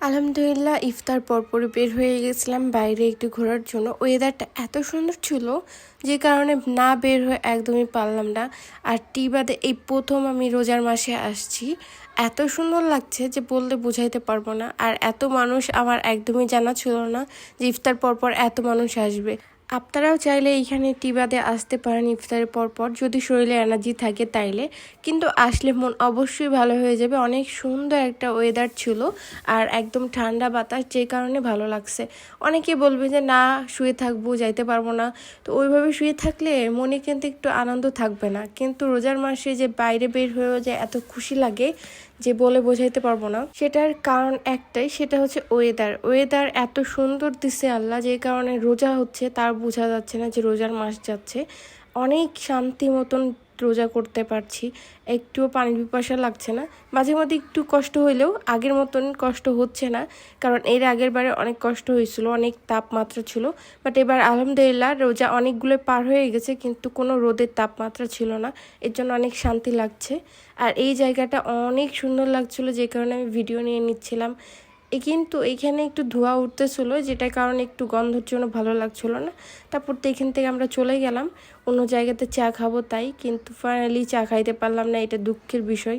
আলহামদুলিল্লাহ ইফতার পরপরই বের হয়ে গেছিলাম বাইরে একটু ঘোরার জন্য। ওয়েদারটা এত সুন্দর ছিল যে কারণে না বের হয়ে একদমই পারলাম না। আর টি বাদে এই প্রথম আমি রোজার মাসে আসছি, এত সুন্দর লাগছে যে বললে বোঝাইতে পারবো না। আর এত মানুষ আমার একদমই জানা ছিল না যে ইফতার পরপর এত মানুষ আসবে। আপনারাও চাইলে এইখানে টি বাদে আসতে পারেন ইফতারের পরপর, যদি শরীরে এনার্জি থাকে তাইলে। কিন্তু আসলে মন অবশ্যই ভালো হয়ে যাবে। অনেক সুন্দর একটা ওয়েদার ছিল আর একদম ঠান্ডা বাতাস, যে কারণে ভালো লাগছে। অনেকে বলবে যে না শুয়ে থাকবো, যাইতে পারবো না। তো ওইভাবে শুয়ে থাকলে মনে কিন্তু একটু আনন্দ থাকবে না। কিন্তু রোজার মাসে যে বাইরে বের হয়েও যে এত খুশি লাগে যে বলে বোঝাইতে পারবো না। সেটার কারণ একটাই, সেটা হচ্ছে ওয়েদার এত সুন্দর দিছে আল্লাহ, যে কারণে রোজা হচ্ছে তার বোঝা যাচ্ছে না যে রোজার মাস যাচ্ছে। অনেক শান্তি মতন রোজা করতে পারছি, একটুও পানি পিপাসা লাগছে না। মাঝে মধ্যে একটু কষ্ট হইলেও আগের মতন কষ্ট হচ্ছে না, কারণ এর আগের বারে অনেক কষ্ট হয়েছিল, অনেক তাপমাত্রা ছিল। বাট এবার আলহামদুলিল্লাহ রোজা অনেকগুলো পার হয়ে গেছে, কিন্তু কোনো রোদের তাপমাত্রা ছিল না, এর জন্য অনেক শান্তি লাগছে। আর এই জায়গাটা অনেক সুন্দর লাগছিল, যে কারণে আমি ভিডিও নিয়ে নিচ্ছিলাম। কিন্তু এইখানে একটু ধোঁয়া উঠতেছিল, যেটার কারণে একটু গন্ধের জন্য ভালো লাগছিল না। তারপর তো এখান থেকে আমরা চলে গেলাম অন্য জায়গাতে চা খাবো তাই, কিন্তু ফাইনালি চা খাইতে পারলাম না, এটা দুঃখের বিষয়।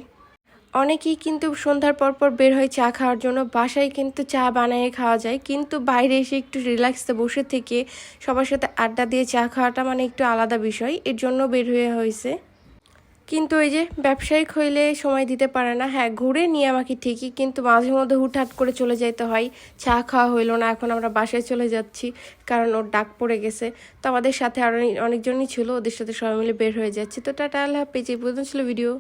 অনেকেই কিন্তু সন্ধ্যার পর বের হয় চা খাওয়ার জন্য, বাসায় কিন্তু চা বানিয়ে খাওয়া যায়, কিন্তু বাইরে এসে একটু রিল্যাক্সে বসে থেকে সবার সাথে আড্ডা দিয়ে চা খাওয়াটা মানে একটু আলাদা বিষয়, এর জন্য বের হয়ে হয়েছে। কিন্তু এই যে ব্যবসায়িক হইলে সময় দিতে পারে না। হ্যাঁ, ঘুরে নিয়ে আমাকে ঠিকই, কিন্তু মাঝে মধ্যে হুটহাট করে চলে যাইতে হয়। চা খাওয়া হইলো না, এখন আমরা বাসায় চলে যাচ্ছি, কারণ ওর ডাক পড়ে গেছে। তো আমাদের সাথে আরও অনেকজনই ছিল, ওদের সাথে সবাই মিলে বের হয়ে যাচ্ছি। তো টাটা, আল্লাহ হাফেজ। এই পর্যন্ত ছিল ভিডিও।